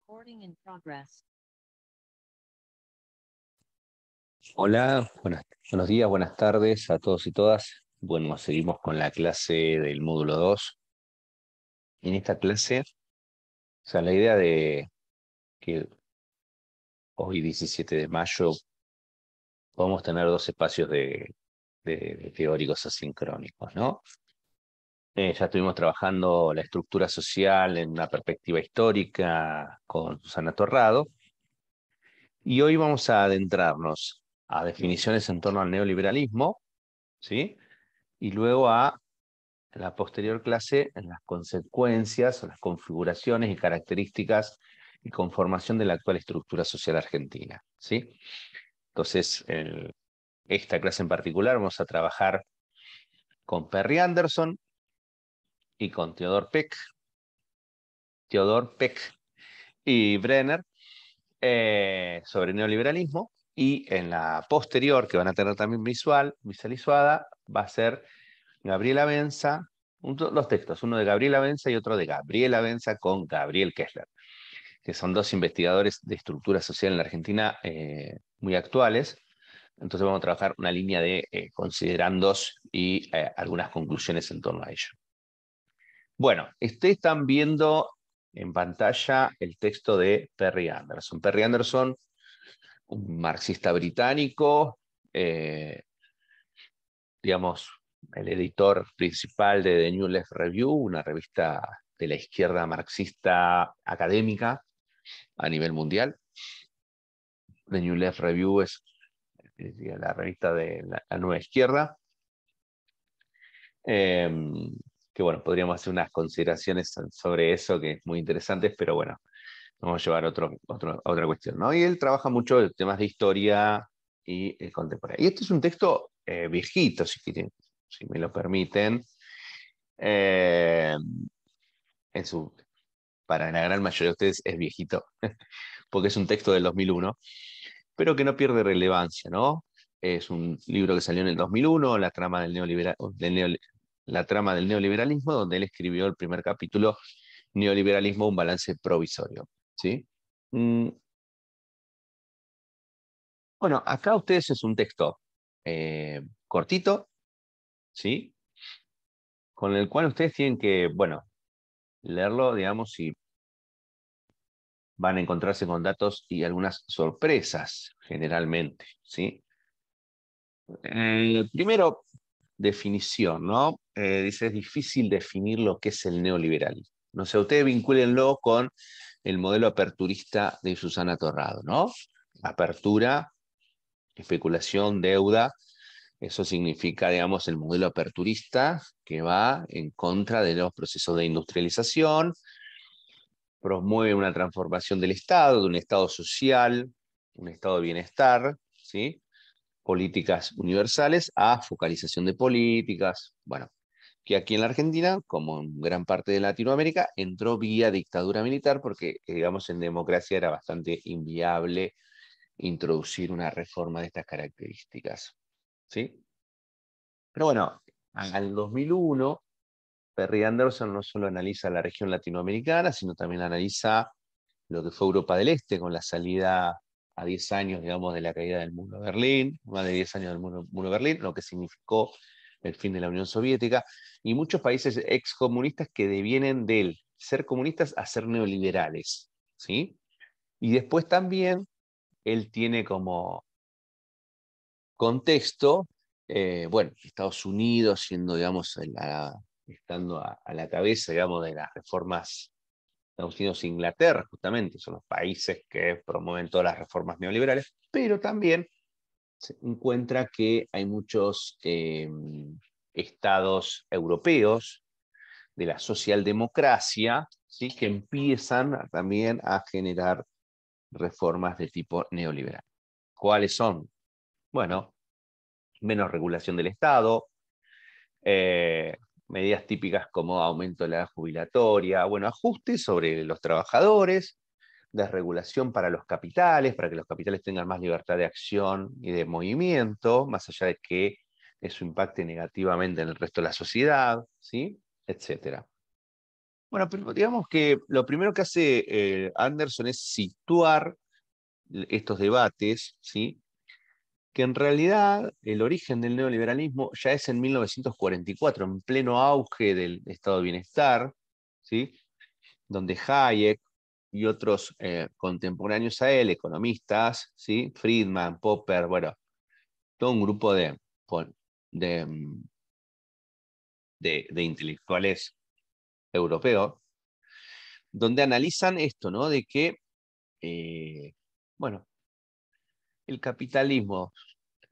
Recording in progress. Hola, buenos días, buenas tardes a todos y todas. Bueno, seguimos con la clase del módulo 2. En esta clase, o sea, la idea de que hoy, 17 de mayo, podemos tener dos espacios de teóricos asincrónicos, ¿no? Ya estuvimos trabajando la estructura social en una perspectiva histórica con Susana Torrado, y hoy vamos a adentrarnos a definiciones en torno al neoliberalismo, ¿sí? Y luego a en la posterior clase en las consecuencias o las configuraciones y características y conformación de la actual estructura social argentina, ¿sí? Entonces, en esta clase en particular vamos a trabajar con Perry Anderson y con Theodor Peck y Brenner sobre neoliberalismo, y en la posterior, que van a tener también visualizada, va a ser Gabriela Benza, dos textos, uno de Gabriela Benza y otro de Gabriela Benza con Gabriel Kessler, que son dos investigadores de estructura social en la Argentina muy actuales. Entonces vamos a trabajar una línea de considerandos y algunas conclusiones en torno a ello. Bueno, están viendo en pantalla el texto de Perry Anderson. Perry Anderson, un marxista británico, digamos, el editor principal de The New Left Review, una revista de la izquierda marxista académica a nivel mundial. The New Left Review es la revista de la nueva izquierda. Eh, que bueno, podríamos hacer unas consideraciones sobre eso que es muy interesantes, pero bueno, vamos a llevar otra cuestión, ¿no? Y él trabaja mucho en temas de historia y contemporánea. Y este es un texto viejito, si me lo permiten. Eh, en su, para la gran mayoría de ustedes es viejito, porque es un texto del 2001, pero que no pierde relevancia, ¿no? Es un libro que salió en el 2001, la trama del neoliberalismo, donde él escribió el primer capítulo, Neoliberalismo, un balance provisorio, ¿sí? Mm, bueno, acá ustedes es un texto cortito, ¿sí? Con el cual ustedes tienen que, bueno, leerlo, digamos, y van a encontrarse con datos y algunas sorpresas, generalmente, ¿sí? Primero, definición, ¿no? Dice, es difícil definir lo que es el neoliberalismo. No sé, ustedes vincúlenlo con el modelo aperturista de Susana Torrado, ¿no? Apertura, especulación, deuda, eso significa, digamos, el modelo aperturista que va en contra de los procesos de industrialización, promueve una transformación del Estado, de un Estado social, un Estado de bienestar, ¿sí? Políticas universales a focalización de políticas, bueno, que aquí en la Argentina, como en gran parte de Latinoamérica, entró vía dictadura militar porque, digamos, en democracia era bastante inviable introducir una reforma de estas características, ¿sí? Pero bueno, al 2001, Perry Anderson no solo analiza la región latinoamericana, sino también analiza lo que fue Europa del Este con la salida a 10 años, digamos, de la caída del muro de Berlín, más de 10 años del muro de Berlín, lo que significó el fin de la Unión Soviética, y muchos países excomunistas que devienen del ser comunistas a ser neoliberales, ¿sí? Y después también él tiene como contexto, bueno, Estados Unidos siendo, digamos, estando a la cabeza, digamos, de las reformas. Estados Unidos e Inglaterra, justamente, son los países que promueven todas las reformas neoliberales, pero también se encuentra que hay muchos estados europeos de la socialdemocracia, ¿sí? Que empiezan también a generar reformas de tipo neoliberal. ¿Cuáles son? Bueno, menos regulación del Estado, eh, medidas típicas como aumento de la edad jubilatoria, bueno, ajustes sobre los trabajadores, desregulación para los capitales, para que los capitales tengan más libertad de acción y de movimiento, más allá de que eso impacte negativamente en el resto de la sociedad, ¿sí? Etcétera. Bueno, pero digamos que lo primero que hace Anderson es situar estos debates, ¿sí? Que en realidad el origen del neoliberalismo ya es en 1944, en pleno auge del estado de bienestar, ¿sí? Donde Hayek y otros contemporáneos a él, economistas, ¿sí? Friedman, Popper, bueno, todo un grupo de, de intelectuales europeos, donde analizan esto, ¿no? De que, bueno, el capitalismo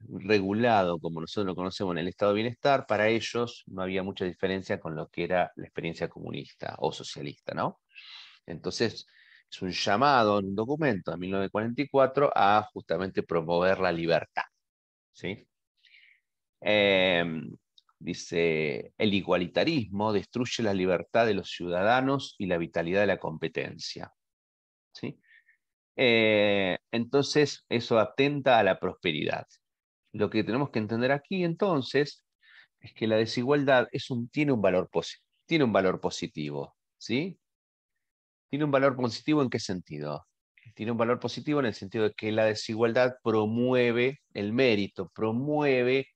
regulado, como nosotros lo conocemos en el estado de bienestar, para ellos no había mucha diferencia con lo que era la experiencia comunista o socialista, ¿no? Entonces, es un llamado en un documento de 1944 a justamente promover la libertad, ¿sí? Eh, dice, el igualitarismo destruye la libertad de los ciudadanos y la vitalidad de la competencia, ¿sí? Entonces, eso atenta a la prosperidad. Lo que tenemos que entender aquí, entonces, es que la desigualdad tiene tiene un valor positivo, ¿sí? ¿Tiene un valor positivo en qué sentido? Tiene un valor positivo en el sentido de que la desigualdad promueve el mérito, promueve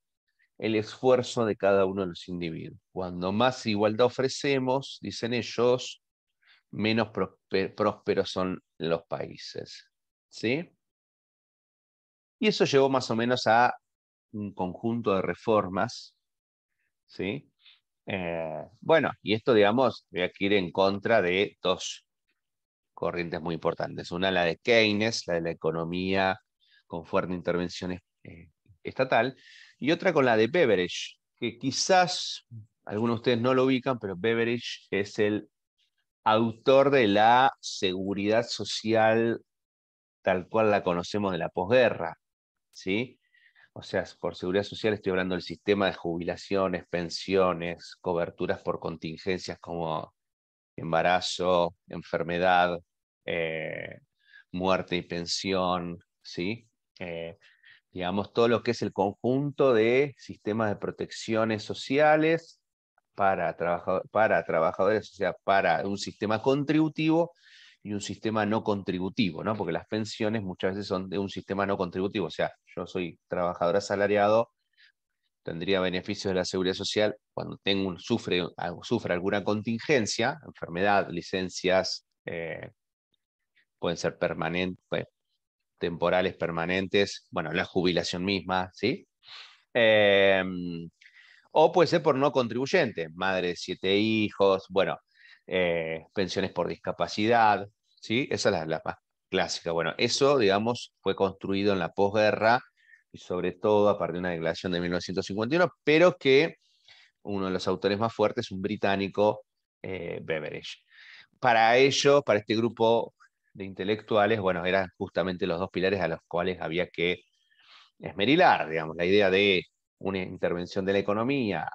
el esfuerzo de cada uno de los individuos. Cuando más igualdad ofrecemos, dicen ellos, menos prósperos son los países, ¿sí? Y eso llevó más o menos a un conjunto de reformas, ¿sí? Bueno, y esto, digamos, voy a ir en contra de dos corrientes muy importantes. Una, la de Keynes, la de la economía con fuerte intervención estatal, y otra con la de Beveridge, que quizás algunos de ustedes no lo ubican, pero Beveridge es el autor de la seguridad social tal cual la conocemos de la posguerra, ¿sí? O sea, por seguridad social estoy hablando del sistema de jubilaciones, pensiones, coberturas por contingencias como embarazo, enfermedad, eh, muerte y pensión, ¿sí? Eh, digamos, todo lo que es el conjunto de sistemas de protecciones sociales para trabajadores, o sea, para un sistema contributivo y un sistema no contributivo, ¿no? Porque las pensiones muchas veces son de un sistema no contributivo, o sea, yo soy trabajador asalariado, tendría beneficios de la seguridad social cuando sufre alguna contingencia, enfermedad, licencias, pueden ser permanentes, temporales, permanentes, bueno, la jubilación misma, ¿sí? Eh, o puede ser por no contribuyente, madre de 7 hijos, bueno, pensiones por discapacidad, ¿sí? Esa es la más clásica. Bueno, eso, digamos, fue construido en la posguerra y sobre todo a partir de una declaración de 1951, pero que uno de los autores más fuertes es un británico, Beveridge. Para ello, para este grupo de intelectuales, bueno, eran justamente los dos pilares a los cuales había que esmerilar, digamos, la idea de una intervención de la economía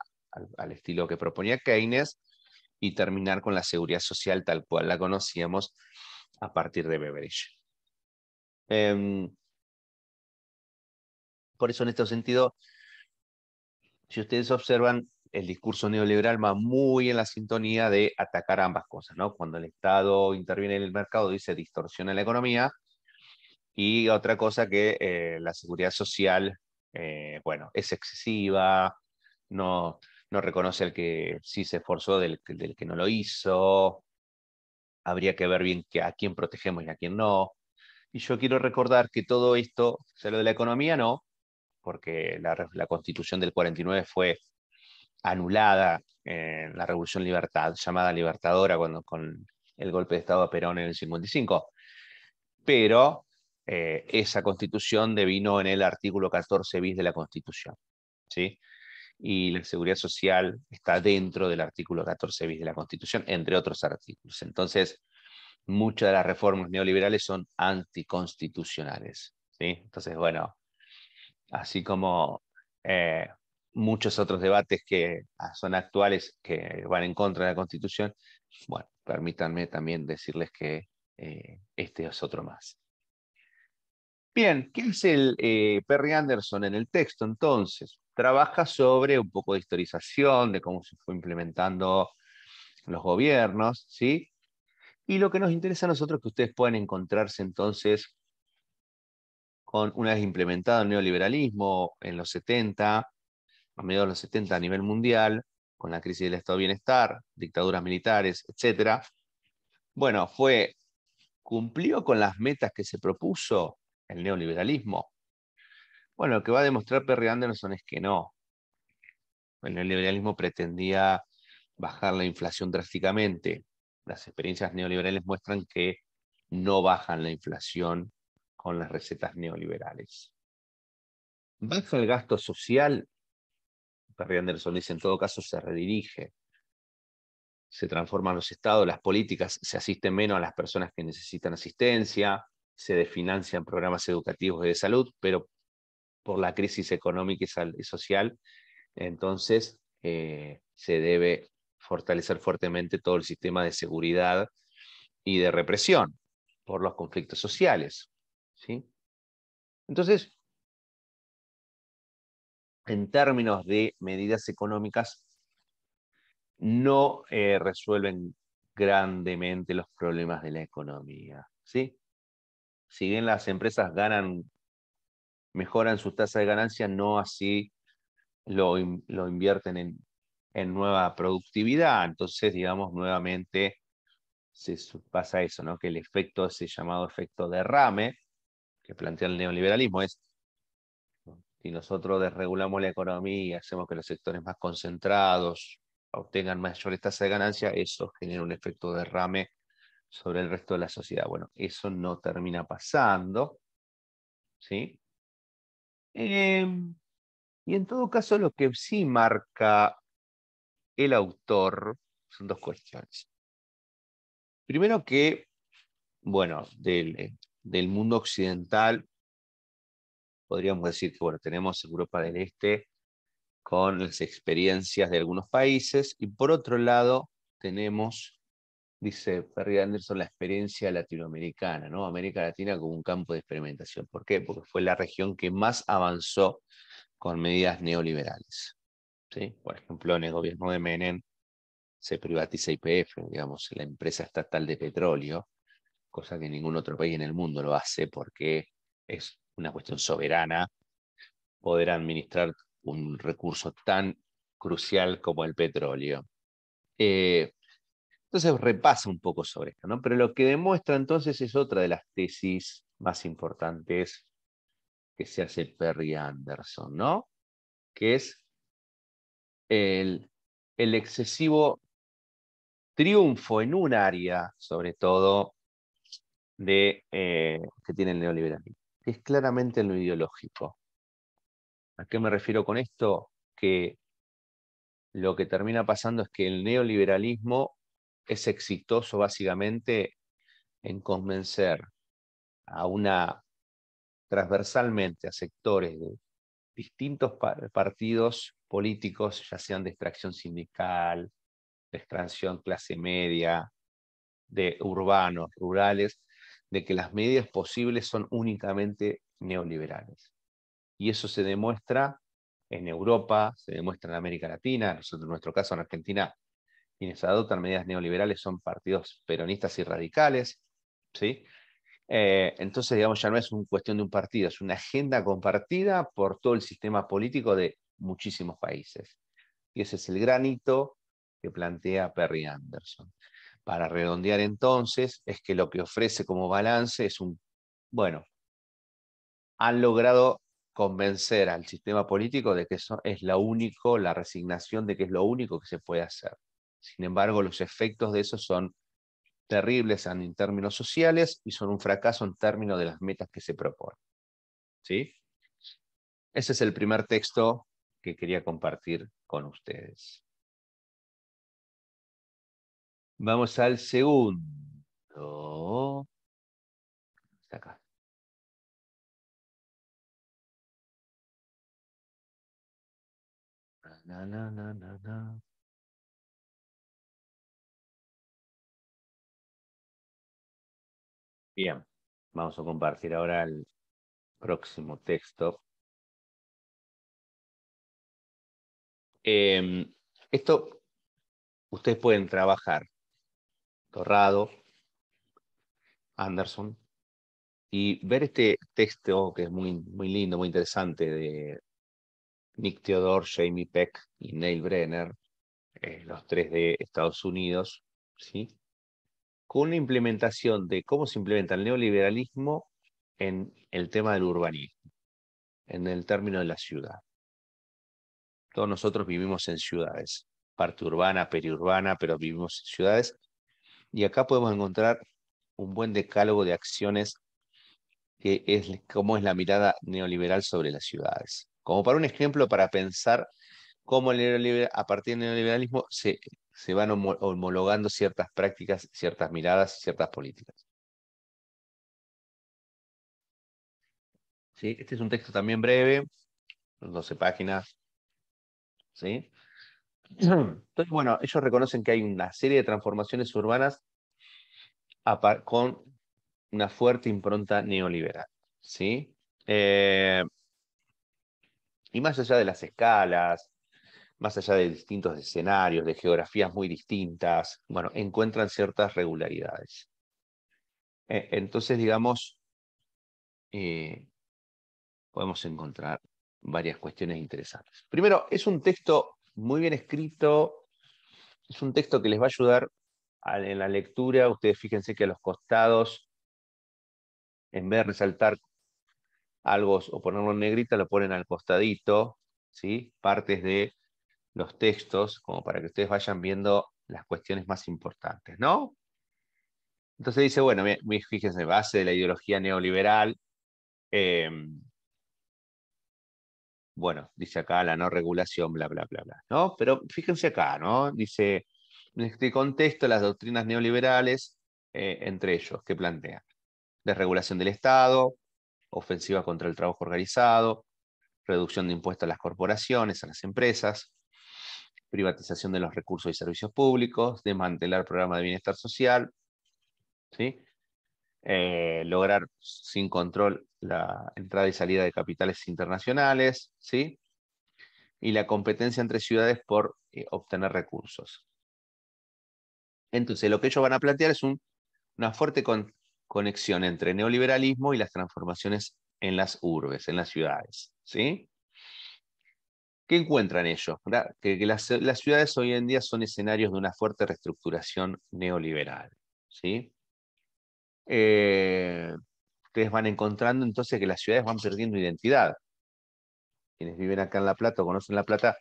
al estilo que proponía Keynes y terminar con la seguridad social tal cual la conocíamos a partir de Beveridge. Por eso, en este sentido, si ustedes observan, el discurso neoliberal va muy en la sintonía de atacar ambas cosas, ¿no? Cuando el Estado interviene en el mercado, dice distorsiona la economía, y otra cosa que la seguridad social, bueno, es excesiva, no reconoce al que sí se esforzó del que no lo hizo, habría que ver bien a quién protegemos y a quién no. Y yo quiero recordar que todo esto, o sea, lo de la economía no, porque la Constitución del 49 fue anulada en la Revolución Libertad, llamada Libertadora con el golpe de Estado de Perón en el 55. Pero esa Constitución devino en el artículo 14 bis de la Constitución, ¿sí? Y la seguridad social está dentro del artículo 14 bis de la Constitución, entre otros artículos. Entonces, muchas de las reformas neoliberales son anticonstitucionales, ¿sí? Entonces, bueno, así como eh, muchos otros debates que son actuales, que van en contra de la Constitución, bueno, permítanme también decirles que este es otro más. Bien, ¿qué es el Perry Anderson en el texto entonces? Trabaja sobre un poco de historización, de cómo se fue implementando los gobiernos, ¿sí? Y lo que nos interesa a nosotros es que ustedes puedan encontrarse entonces con, una vez implementado el neoliberalismo en los 70, a mediados de los 70 a nivel mundial, con la crisis del estado de bienestar, dictaduras militares, etcétera. Bueno, cumplió con las metas que se propuso el neoliberalismo. Bueno, lo que va a demostrar Perry Anderson es que no. El neoliberalismo pretendía bajar la inflación drásticamente. Las experiencias neoliberales muestran que no bajan la inflación con las recetas neoliberales. Baja el gasto social, Perry Anderson dice, en todo caso se redirige. Se transforman los estados, las políticas, se asisten menos a las personas que necesitan asistencia, se desfinancian programas educativos y de salud, pero por la crisis económica y social, entonces se debe fortalecer fuertemente todo el sistema de seguridad y de represión por los conflictos sociales, ¿sí? Entonces, en términos de medidas económicas, no resuelven grandemente los problemas de la economía, ¿sí? Si bien las empresas mejoran su tasa de ganancia, no así lo invierten en nueva productividad. Entonces, digamos, nuevamente pasa eso, ¿no? Que el efecto, ese llamado efecto derrame, que plantea el neoliberalismo, es, ¿no? Si nosotros desregulamos la economía y hacemos que los sectores más concentrados obtengan mayores tasas de ganancia, eso genera un efecto derrame sobre el resto de la sociedad. Bueno, eso no termina pasando, ¿sí? Y en todo caso, lo que sí marca el autor son dos cuestiones. Primero que, bueno, del mundo occidental, podríamos decir que, bueno, tenemos Europa del Este con las experiencias de algunos países, y por otro lado tenemos, dice Perry Anderson, la experiencia latinoamericana, ¿no? América Latina como un campo de experimentación. ¿Por qué? Porque fue la región que más avanzó con medidas neoliberales, ¿sí? Por ejemplo, en el gobierno de Menem se privatiza YPF, digamos, la empresa estatal de petróleo, cosa que ningún otro país en el mundo lo hace porque es una cuestión soberana poder administrar un recurso tan crucial como el petróleo. Eh, entonces repasa un poco sobre esto, ¿no? Pero lo que demuestra entonces es otra de las tesis más importantes que se hace Perry Anderson, ¿no? Que es el, el excesivo triunfo en un área, sobre todo, que tiene el neoliberalismo, que es claramente en lo ideológico. ¿A qué me refiero con esto? Que lo que termina pasando es que el neoliberalismo es exitoso básicamente en convencer a transversalmente a sectores de distintos partidos políticos, ya sean de extracción sindical, de extracción clase media, de urbanos, rurales, de que las medidas posibles son únicamente neoliberales. Y eso se demuestra en Europa, se demuestra en América Latina, nosotros, en nuestro caso en Argentina, quienes adoptan medidas neoliberales son partidos peronistas y radicales, ¿sí? Entonces, digamos, ya no es una cuestión de un partido, es una agenda compartida por todo el sistema político de muchísimos países. Y ese es el gran hito que plantea Perry Anderson. Para redondear entonces, es que lo que ofrece como balance es bueno, han logrado convencer al sistema político de que eso es la resignación de que es lo único que se puede hacer. Sin embargo, los efectos de eso son terribles en términos sociales y son un fracaso en términos de las metas que se proponen, ¿sí? Ese es el primer texto que quería compartir con ustedes. Vamos al segundo. Está acá. Na, na, na, na, na. Bien, vamos a compartir ahora el próximo texto. Esto ustedes pueden trabajar Torrado, Anderson, y ver este texto que es muy lindo, muy interesante, de Nick Theodore, Jamie Peck y Neil Brenner, los tres de Estados Unidos, ¿sí? Con una implementación de cómo se implementa el neoliberalismo en el tema del urbanismo, en el término de la ciudad. Todos nosotros vivimos en ciudades, parte urbana, periurbana, pero vivimos en ciudades, y acá podemos encontrar un buen decálogo de acciones que es cómo es la mirada neoliberal sobre las ciudades. Como para un ejemplo, para pensar cómo a partir del neoliberalismo se van homologando ciertas prácticas, ciertas miradas y ciertas políticas. ¿Sí? Este es un texto también breve, 12 páginas. ¿Sí? Entonces, bueno, ellos reconocen que hay una serie de transformaciones urbanas con una fuerte impronta neoliberal. ¿Sí? Y más allá de las escalas, más allá de distintos escenarios, de geografías muy distintas, bueno, encuentran ciertas regularidades. Entonces, digamos, eh, podemos encontrar varias cuestiones interesantes. Primero, es un texto muy bien escrito, es un texto que les va a ayudar en la lectura. Ustedes fíjense que a los costados, en vez de resaltar algo o ponerlo en negrita, lo ponen al costadito, ¿sí? Partes de los textos, como para que ustedes vayan viendo las cuestiones más importantes, ¿no? Entonces dice, bueno, fíjense, base de la ideología neoliberal, eh, bueno, dice acá la no regulación, bla, bla, bla, bla, ¿no? Pero fíjense acá, ¿no? Dice, en este contexto, las doctrinas neoliberales, entre ellos, ¿qué plantean? Desregulación del Estado, ofensiva contra el trabajo organizado, reducción de impuestos a las corporaciones, a las empresas, privatización de los recursos y servicios públicos, desmantelar programas de bienestar social, ¿sí? Lograr sin control la entrada y salida de capitales internacionales, ¿sí? Y la competencia entre ciudades por obtener recursos. Entonces, lo que ellos van a plantear es una fuerte conexión entre neoliberalismo y las transformaciones en las urbes, en las ciudades, ¿sí? ¿Qué encuentran ellos? Que las ciudades hoy en día son escenarios de una fuerte reestructuración neoliberal, ¿sí? Ustedes van encontrando entonces que las ciudades van perdiendo identidad. Quienes viven acá en La Plata o conocen La Plata,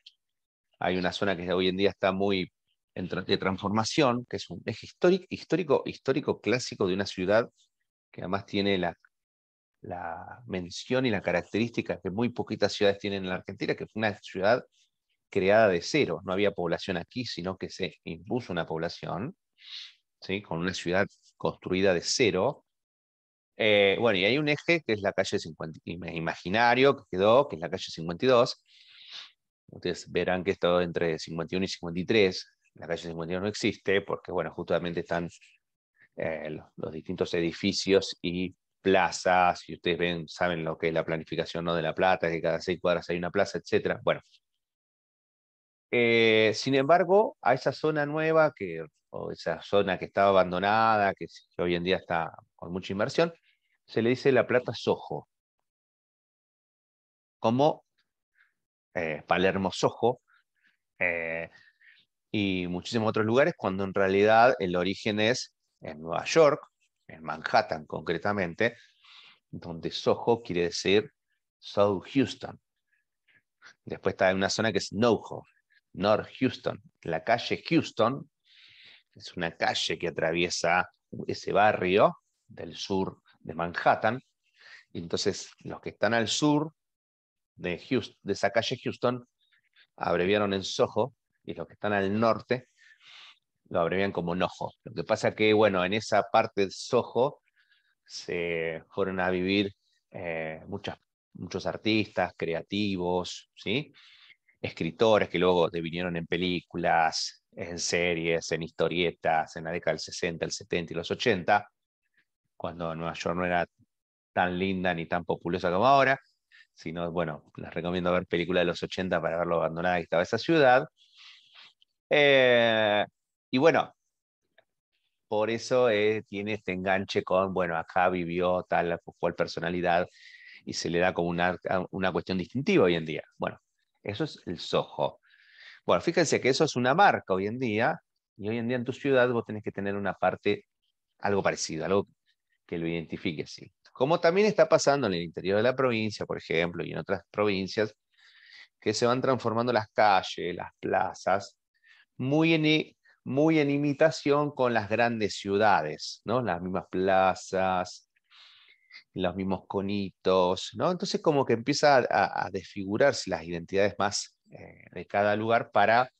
hay una zona que hoy en día está muy de transformación, que es un eje histórico clásico de una ciudad que además tiene la mención y la característica que muy poquitas ciudades tienen en la Argentina, que fue una ciudad creada de cero. No había población aquí, sino que se impuso una población, ¿sí? Con una ciudad construida de cero. Bueno, y hay un eje que es la calle 50, imaginario que quedó, que es la calle 52. Ustedes verán que esto entre 51 y 53, la calle 52 no existe, porque bueno, justamente están los distintos edificios y plazas, y ustedes ven, saben lo que es la planificación, ¿no?, de La Plata, que cada 6 cuadras hay una plaza, etcétera. Bueno, sin embargo, a esa zona nueva, o esa zona que estaba abandonada, que hoy en día está con mucha inversión, se le dice La Plata Soho, como Palermo Soho, eh, y muchísimos otros lugares, cuando en realidad el origen es en Nueva York, en Manhattan concretamente, donde Soho quiere decir South Houston. Después está en una zona que es NoHo, North Houston. La calle Houston es una calle que atraviesa ese barrio del sur de Manhattan. Y entonces los que están al sur de esa calle Houston abreviaron en Soho, y los que están al norte lo abrevian como Nojo. Lo que pasa que, bueno, en esa parte de Soho se fueron a vivir muchos artistas, creativos, ¿sí? Escritores que luego devinieron en películas, en series, en historietas, en la década del 60, el 70 y los 80, cuando Nueva York no era tan linda ni tan populosa como ahora, sino, bueno, les recomiendo ver películas de los 80 para ver lo abandonada que estaba esa ciudad. Y bueno, por eso tiene este enganche con, bueno, acá vivió tal o cual personalidad y se le da como una cuestión distintiva hoy en día. Bueno, eso es el Soho. Bueno, fíjense que eso es una marca hoy en día, y hoy en día en tu ciudad vos tenés que tener una parte, algo parecido, algo que lo identifique así. Como también está pasando en el interior de la provincia, por ejemplo, y en otras provincias, que se van transformando las calles, las plazas, muy muy en imitación con las grandes ciudades, ¿no? Las mismas plazas, los mismos conitos, ¿no? Entonces como que empieza a desfigurarse las identidades más de cada lugar para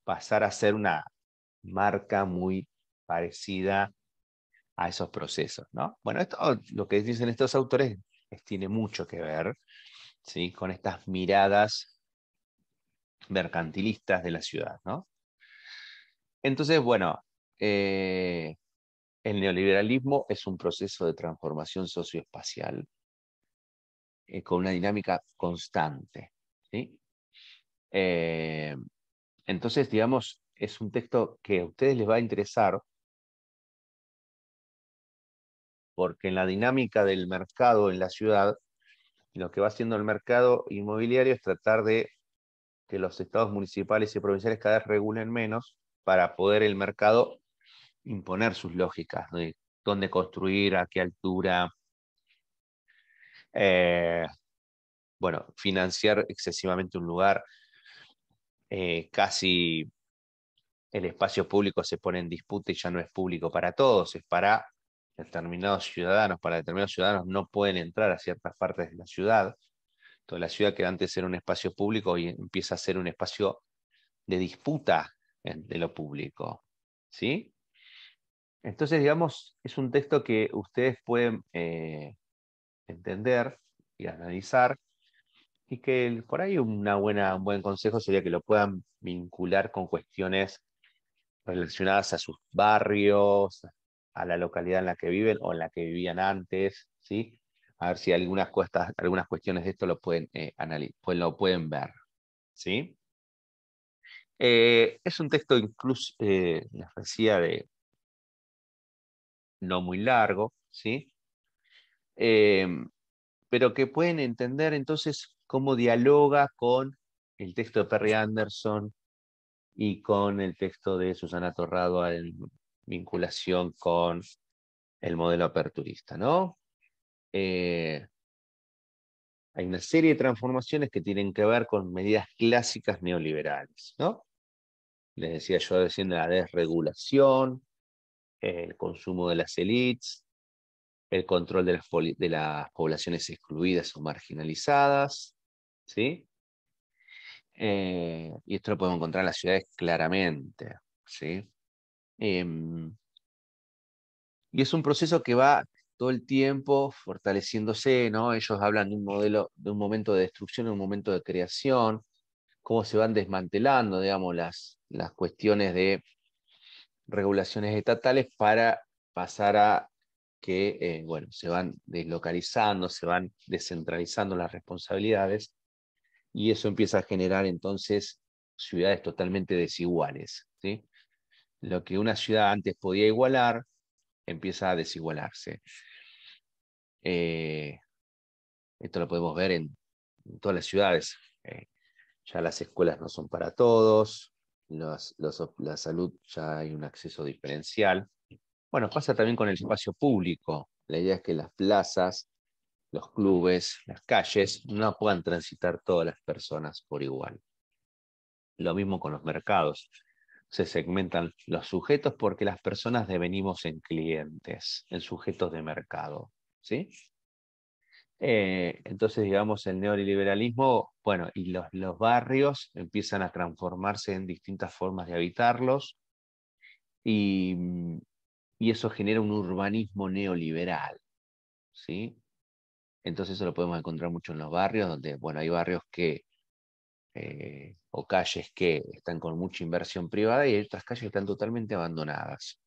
pasar a ser una marca muy parecida a esos procesos, ¿no? Bueno, esto, lo que dicen estos autores tiene mucho que ver, ¿sí? Con estas miradas mercantilistas de la ciudad, ¿no? Entonces, bueno, eh, el neoliberalismo es un proceso de transformación socioespacial con una dinámica constante, ¿sí? Eh, entonces, digamos, es un texto que a ustedes les va a interesar porque en la dinámica del mercado en la ciudad, lo que va haciendo el mercado inmobiliario es tratar de que los estados municipales y provinciales cada vez regulen menos para poder el mercado imponer sus lógicas de dónde construir, a qué altura, eh, bueno, financiar excesivamente un lugar, casi el espacio público se pone en disputa y ya no es público para todos, es para determinados ciudadanos no pueden entrar a ciertas partes de la ciudad. Toda la ciudad que antes era un espacio público y empieza a ser un espacio de disputa de lo público, ¿sí? Entonces, digamos, es un texto que ustedes pueden entender y analizar y que por ahí un buen consejo sería que lo puedan vincular con cuestiones relacionadas a sus barrios, a la localidad en la que viven o en la que vivían antes, ¿sí? A ver si algunas cuestiones de esto lo pueden pues lo pueden ver, ¿sí? Es un texto incluso, les decía, de no muy largo, ¿sí? Eh, pero que pueden entender entonces cómo dialoga con el texto de Perry Anderson y con el texto de Susana Torrado en vinculación con el modelo aperturista, ¿no? Eh, hay una serie de transformaciones que tienen que ver con medidas clásicas neoliberales, ¿no? Les decía yo recién de la desregulación, el consumo de las élites, el control de las poblaciones excluidas o marginalizadas, ¿sí? Y esto lo podemos encontrar en las ciudades claramente, ¿sí? Em, y es un proceso que va todo el tiempo fortaleciéndose, ¿no? Ellos hablan de un modelo, de un momento de destrucción, de un momento de creación, cómo se van desmantelando, digamos, las cuestiones de regulaciones estatales para pasar a que, bueno, se van deslocalizando, se van descentralizando las responsabilidades y eso empieza a generar entonces ciudades totalmente desiguales, ¿sí? Lo que una ciudad antes podía igualar, empieza a desigualarse. Eh, Esto lo podemos ver en todas las ciudades. Ya las escuelas no son para todos, la salud ya hay un acceso diferencial. Bueno, pasa también con el espacio público. La idea es que las plazas, los clubes, las calles, no puedan transitar todas las personas por igual. Lo mismo con los mercados. Se segmentan los sujetos porque las personas devenimos en clientes, en sujetos de mercado. ¿Sí? Entonces, digamos, el neoliberalismo, bueno, y los barrios empiezan a transformarse en distintas formas de habitarlos y, y eso genera un urbanismo neoliberal, ¿sí? Entonces eso lo podemos encontrar mucho en los barrios, donde, bueno, hay barrios o calles que están con mucha inversión privada y hay otras calles que están totalmente abandonadas.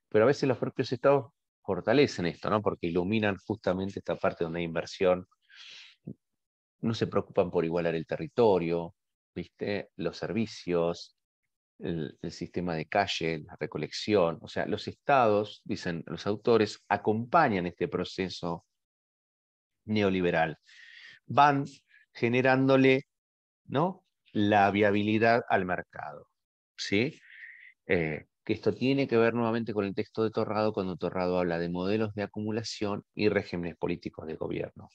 Pero a veces los propios estados fortalecen esto, ¿no? Porque iluminan justamente esta parte donde hay inversión, no se preocupan por igualar el territorio, ¿viste? Los servicios, el sistema de calle, la recolección. O sea, los estados, dicen los autores, acompañan este proceso neoliberal. Van generándole, ¿no?, la viabilidad al mercado. ¿Sí? Que esto tiene que ver nuevamente con el texto de Torrado, cuando Torrado habla de modelos de acumulación y regímenes políticos de gobierno.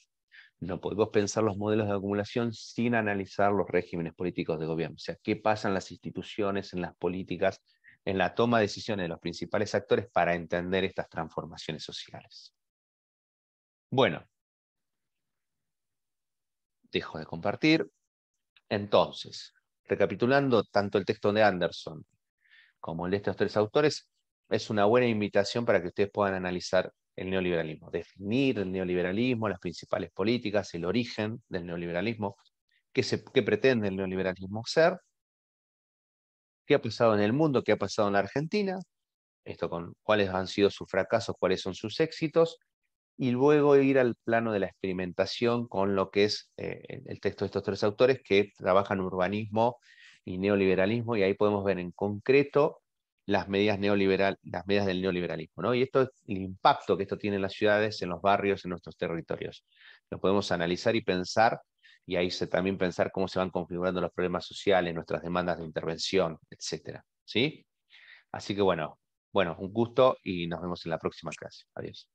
No podemos pensar los modelos de acumulación sin analizar los regímenes políticos de gobierno. O sea, qué pasa en las instituciones, en las políticas, en la toma de decisiones de los principales actores para entender estas transformaciones sociales. Bueno, dejo de compartir. Entonces, recapitulando tanto el texto de Anderson como el de estos tres autores, es una buena invitación para que ustedes puedan analizar el neoliberalismo, definir el neoliberalismo, las principales políticas, el origen del neoliberalismo, qué pretende el neoliberalismo ser, qué ha pasado en el mundo, qué ha pasado en la Argentina, esto con cuáles han sido sus fracasos, cuáles son sus éxitos, y luego ir al plano de la experimentación con lo que es el texto de estos tres autores que trabajan urbanismo y neoliberalismo, y ahí podemos ver en concreto las medidas del neoliberalismo, ¿no? Y esto es el impacto que esto tiene en las ciudades, en los barrios, en nuestros territorios. Lo podemos analizar y pensar, y ahí también pensar cómo se van configurando los problemas sociales, nuestras demandas de intervención, etcétera, ¿sí? Así que bueno, un gusto y nos vemos en la próxima clase. Adiós.